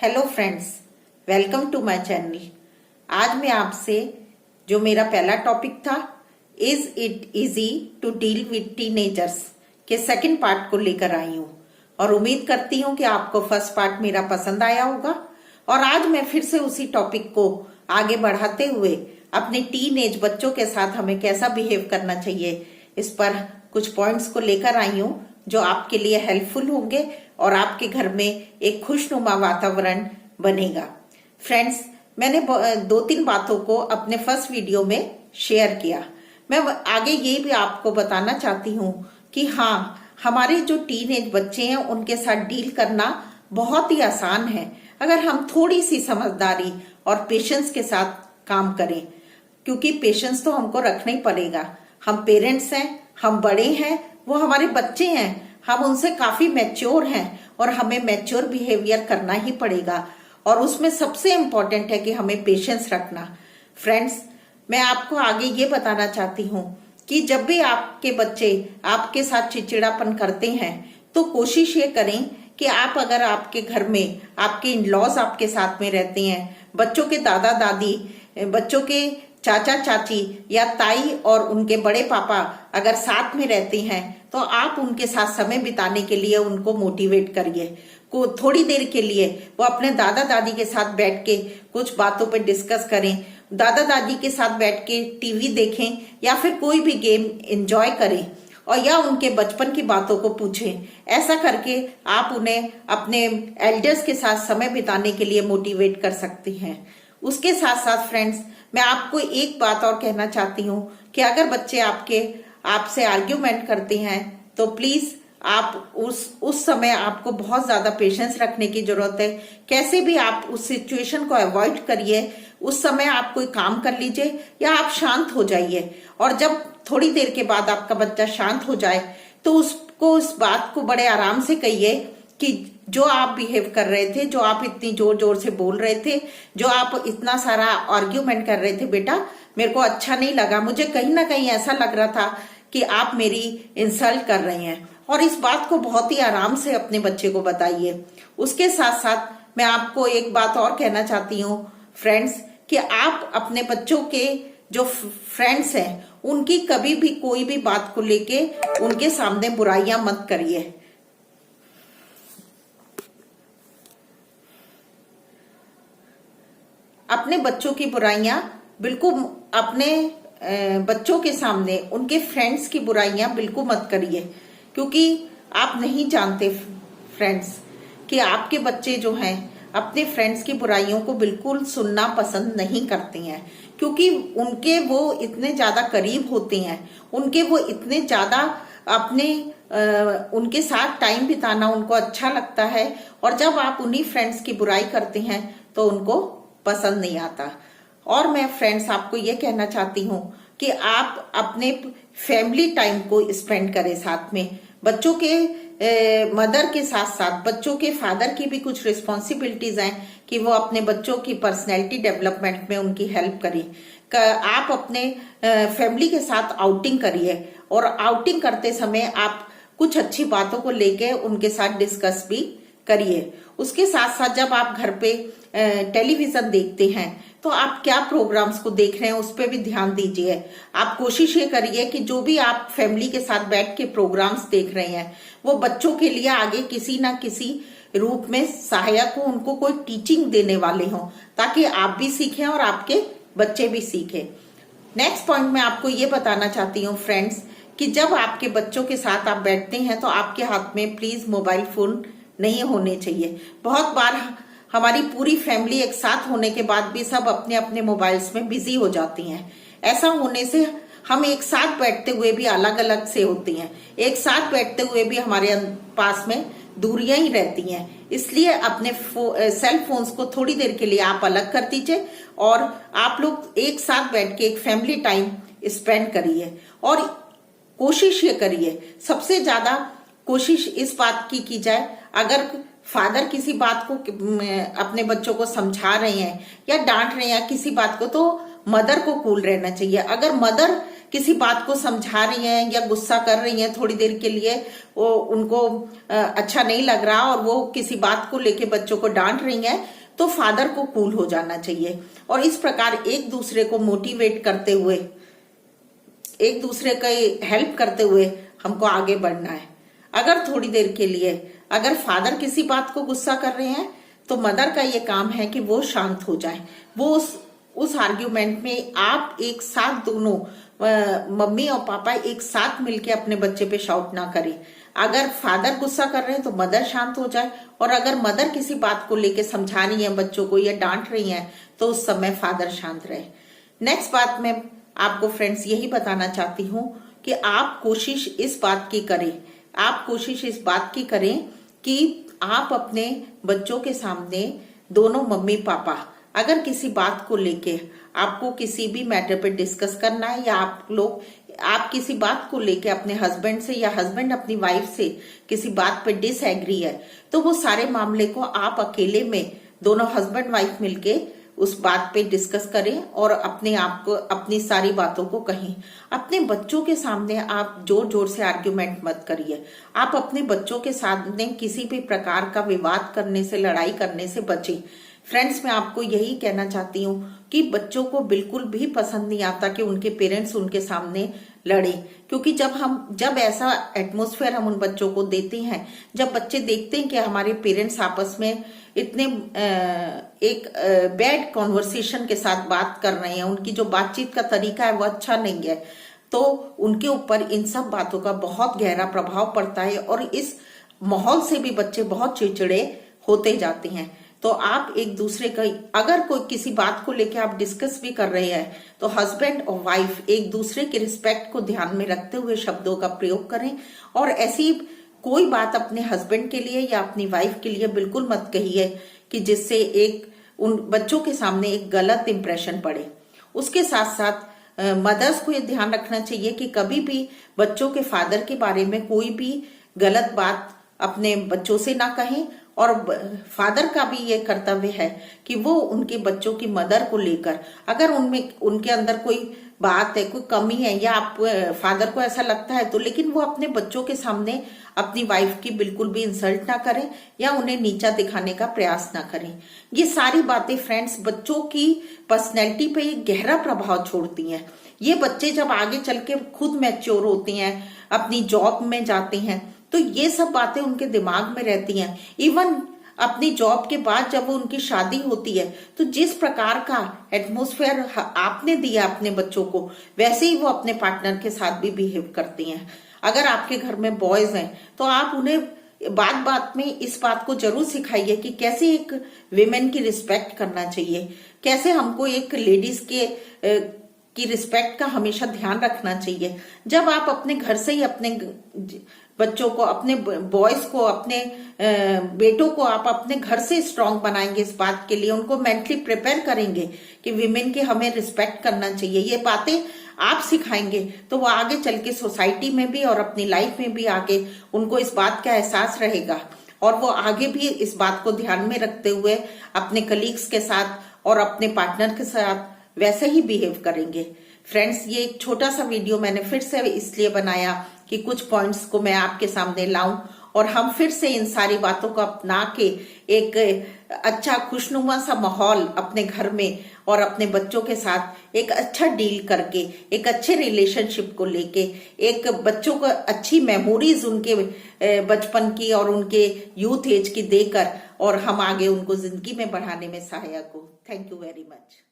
Hello friends, welcome to my channel. आज मैं आपसे जो मेरा पहला टॉपिक था, is it easy to deal with teenagers के सेकंड पार्ट को लेकर आई हूँ और उम्मीद करती हूँ कि आपको फर्स्ट पार्ट मेरा पसंद आया होगा। और आज मैं फिर से उसी टॉपिक को आगे बढ़ाते हुए अपने टीनेज बच्चों के साथ हमें कैसा बिहेव करना चाहिए, इस पर कुछ पॉइंट्स को लेकर आई हूँ जो आपके लिए हेल्पफुल होंगे और आपके घर में एक खुशनुमा वातावरण बनेगा। फ्रेंड्स, मैंने दो तीन बातों को अपने फर्स्ट वीडियो में शेयर किया। मैं आगे ये भी आपको बताना चाहती हूँ कि हाँ, हमारे जो टीनेज बच्चे हैं उनके साथ डील करना बहुत ही आसान है अगर हम थोड़ी सी समझदारी और पेशेंस के साथ काम करें, क्योंकि पेशेंस तो हमको रखना ही पड़ेगा। हम पेरेंट्स हैं, हम बड़े हैं, वो हमारे बच्चे हैं, हम उनसे काफी मैच्योर हैं और हमें मैच्योर बिहेवियर करना ही पड़ेगा। और उसमें सबसे इम्पोर्टेंट है कि हमें पेशेंस रखना। फ्रेंड्स, मैं आपको आगे ये बताना चाहती हूँ कि जब भी आपके बच्चे आपके साथ चिड़चिड़ापन करते हैं तो कोशिश ये करें कि आप अगर आपके घर में आपके इन लॉज आपके साथ में रहते हैं, बच्चों के दादा दादी, बच्चों के चाचा चाची या ताई और उनके बड़े पापा अगर साथ में रहते हैं तो आप उनके साथ समय बिताने के लिए उनको मोटिवेट करिए। को थोड़ी देर के लिए वो अपने दादा दादी के साथ बैठ के कुछ बातों पर डिस्कस करें, दादा दादी के साथ बैठ के टीवी देखें या फिर कोई भी गेम एंजॉय करें और या उनके बचपन की बातों को पूछें। ऐसा करके आप उन्हें अपने एल्डर्स के साथ समय बिताने के लिए मोटिवेट कर सकते हैं। उसके साथ साथ फ्रेंड्स, मैं आपको एक बात और कहना चाहती हूँ कि अगर बच्चे आपसे आर्ग्यूमेंट करते हैं तो प्लीज आप उस समय आपको बहुत ज्यादा पेशेंस रखने की जरूरत है। कैसे भी आप उस सिचुएशन को अवॉइड करिए, उस समय आप कोई काम कर लीजिए या आप शांत हो जाइए। और जब थोड़ी देर के बाद आपका बच्चा शांत हो जाए तो उसको उस बात को बड़े आराम से कहिए कि जो आप बिहेव कर रहे थे, जो आप इतनी जोर जोर से बोल रहे थे, जो आप इतना सारा आर्ग्यूमेंट कर रहे थे, बेटा मेरे को अच्छा नहीं लगा, मुझे कहीं ना कहीं ऐसा लग रहा था कि आप मेरी इंसल्ट कर रहे हैं। और इस बात को बहुत ही आराम से अपने बच्चे को बताइए। उसके साथ साथ मैं आपको एक बात और कहना चाहती हूँ फ्रेंड्स, कि आप अपने बच्चों के जो फ्रेंड्स हैं उनकी कभी भी कोई भी बात को लेके उनके सामने बुराइयां मत करिए। अपने बच्चों की बुराइयां बिल्कुल अपने बच्चों के सामने उनके फ्रेंड्स की बुराइयां बिल्कुल मत करिए, क्योंकि आप नहीं जानते फ्रेंड्स कि आपके बच्चे जो हैं अपने फ्रेंड्स की बुराइयों को बिल्कुल सुनना पसंद नहीं करते हैं, क्योंकि उनके वो इतने ज्यादा करीब होते हैं, उनके वो इतने ज्यादा अपने उनके साथ टाइम बिताना उनको अच्छा लगता है। और जब आप उन्हीं फ्रेंड्स की बुराई करते हैं तो उनको पसंद नहीं आता। और मैं फ्रेंड्स आपको ये कहना चाहती हूँ कि आप अपने फैमिली टाइम को स्पेंड करें साथ में। बच्चों के मदर के साथ साथ बच्चों के फादर की भी कुछ रिस्पॉन्सिबिलिटीज हैं कि वो अपने बच्चों की पर्सनैलिटी डेवलपमेंट में उनकी हेल्प करें। आप अपने फैमिली के साथ आउटिंग करिए और आउटिंग करते समय आप कुछ अच्छी बातों को लेके उनके साथ डिस्कस भी करिए। उसके साथ साथ जब आप घर पे टेलीविजन देखते हैं तो आप क्या प्रोग्राम्स को देख रहे हैं उस पर भी ध्यान दीजिए। आप कोशिश ये करिए कि जो भी आप फैमिली के साथ बैठ के प्रोग्राम्स देख रहे हैं वो बच्चों के लिए आगे किसी ना किसी रूप में सहायक हो, उनको कोई टीचिंग देने वाले हों, ताकि आप भी सीखें और आपके बच्चे भी सीखें। नेक्स्ट पॉइंट मैं आपको ये बताना चाहती हूँ फ्रेंड्स, कि जब आपके बच्चों के साथ आप बैठते हैं तो आपके हाथ में प्लीज मोबाइल फोन नहीं होने चाहिए। बहुत बार हमारी पूरी फैमिली एक साथ होने के बाद भी सब अपने अपने मोबाइल्स में बिजी हो जाती हैं। ऐसा होने से हम एक साथ बैठते हुए भी अलग अलग से होते हैं, एक साथ बैठते हुए भी हमारे पास में दूरियां ही रहती हैं। इसलिए अपने सेल फोन्स को थोड़ी देर के लिए आप अलग कर दीजिए और आप लोग एक साथ बैठ के एक फैमिली टाइम स्पेंड करिए। और कोशिश ये करिए, सबसे ज्यादा कोशिश इस बात की जाए, अगर फादर किसी बात को अपने बच्चों को समझा रहे हैं या डांट रहे हैं किसी बात को, तो मदर को कूल रहना चाहिए। अगर मदर किसी बात को समझा रही हैं या गुस्सा कर रही हैं थोड़ी देर के लिए, वो उनको अच्छा नहीं लग रहा और वो किसी बात को लेके बच्चों को डांट रही हैं, तो फादर को कूल हो जाना चाहिए और इस प्रकार एक दूसरे को मोटिवेट करते हुए, एक दूसरे का हेल्प करते हुए हमको आगे बढ़ना है। अगर थोड़ी देर के लिए अगर फादर किसी बात को गुस्सा कर रहे हैं तो मदर का ये काम है कि वो शांत हो जाए, वो उस आर्ग्यूमेंट में आप एक साथ दोनों मम्मी और पापा एक साथ मिलके अपने बच्चे पे शाउट ना करें। अगर फादर गुस्सा कर रहे हैं तो मदर शांत हो जाए, और अगर मदर किसी बात को लेके समझा रही है बच्चों को या डांट रही है तो उस समय फादर शांत रहे। नेक्स्ट बात मैं आपको फ्रेंड्स यही बताना चाहती हूँ कि आप कोशिश इस बात की करें, आप कोशिश इस बात की करें कि आप अपने बच्चों के सामने दोनों मम्मी पापा अगर किसी बात को लेके आपको किसी भी मैटर पे डिस्कस करना है, या आप किसी बात को लेके अपने हस्बैंड से या हस्बैंड अपनी वाइफ से किसी बात पे डिसएग्री है, तो वो सारे मामले को आप अकेले में दोनों हस्बैंड वाइफ मिलके उस बात पे डिस्कस करें और अपने आप को अपनी सारी बातों को कहें। अपने बच्चों के सामने आप जोर जोर से आर्ग्यूमेंट मत करिए। आप अपने बच्चों के सामने किसी भी प्रकार का विवाद करने से, लड़ाई करने से बचें। फ्रेंड्स, मैं आपको यही कहना चाहती हूँ कि बच्चों को बिल्कुल भी पसंद नहीं आता कि उनके पेरेंट्स उनके सामने लड़े, क्योंकि जब ऐसा एटमॉस्फेयर हम उन बच्चों को देते हैं, जब बच्चे देखते हैं कि हमारे पेरेंट्स आपस में इतने एक बैड कॉन्वर्सेशन के साथ बात कर रहे हैं, उनकी जो बातचीत का तरीका है वो अच्छा नहीं है, तो उनके ऊपर इन सब बातों का बहुत गहरा प्रभाव पड़ता है और इस माहौल से भी बच्चे बहुत चिड़चिड़े होते जाते हैं। तो आप एक दूसरे का, अगर कोई किसी बात को लेकर आप डिस्कस भी कर रहे हैं तो हस्बैंड और वाइफ एक दूसरे के रिस्पेक्ट को ध्यान में रखते हुए शब्दों का प्रयोग करें, और ऐसी कोई बात अपने हस्बैंड के लिए या अपनी वाइफ के लिए बिल्कुल मत कहिए कि जिससे उन बच्चों के सामने एक गलत इंप्रेशन पड़े। उसके साथ साथ मदर्स को ये ध्यान रखना चाहिए कि कभी भी बच्चों के फादर के बारे में कोई भी गलत बात अपने बच्चों से ना कहें, और फादर का भी ये कर्तव्य है कि वो उनके बच्चों की मदर को लेकर अगर उनके अंदर कोई बात है, कोई कमी है, या आप फादर को ऐसा लगता है तो, लेकिन वो अपने बच्चों के सामने अपनी वाइफ की बिल्कुल भी इंसल्ट ना करें या उन्हें नीचा दिखाने का प्रयास ना करें। ये सारी बातें फ्रेंड्स बच्चों की पर्सनैलिटी पे एक गहरा प्रभाव छोड़ती हैं। ये बच्चे जब आगे चल के खुद मैच्योर होते हैं, अपनी जॉब में जाते हैं, तो ये सब बातें उनके दिमाग में रहती हैं। इवन अपनी जॉब के बाद जब वो उनकी शादी होती है तो जिस प्रकार का एटमॉस्फेयर आपने दिया अपने बच्चों को, वैसे ही वो अपने पार्टनर के साथ भी बिहेव करती हैं। अगर आपके घर में बॉयज हैं तो आप उन्हें बात बात में इस बात को जरूर सिखाइए कि कैसे एक विमेन की रिस्पेक्ट करना चाहिए, कैसे हमको एक लेडीज की रिस्पेक्ट का हमेशा ध्यान रखना चाहिए। जब आप अपने घर से ही अपने बच्चों को, अपने बॉयज को, अपने बेटों को आप अपने घर से स्ट्रांग बनाएंगे इस बात के लिए, उनको मेंटली प्रिपेयर करेंगे कि विमेन की हमें रिस्पेक्ट करना चाहिए, ये बातें आप सिखाएंगे, तो वो आगे चल के सोसाइटी में भी और अपनी लाइफ में भी आगे उनको इस बात का एहसास रहेगा, और वो आगे भी इस बात को ध्यान में रखते हुए अपने कलीग्स के साथ और अपने पार्टनर के साथ वैसे ही बिहेव करेंगे। फ्रेंड्स, ये एक छोटा सा वीडियो मैंने फिर से इसलिए बनाया कि कुछ पॉइंट्स को मैं आपके सामने लाऊं और हम फिर से इन सारी बातों को अपना के एक अच्छा खुशनुमा सा माहौल अपने घर में और अपने बच्चों के साथ एक अच्छा डील करके, एक अच्छे रिलेशनशिप को लेके, एक बच्चों को अच्छी मेमोरीज उनके बचपन की और उनके यूथ एज की देकर, और हम आगे उनको जिंदगी में बढ़ाने में सहायक हो। Thank you very much.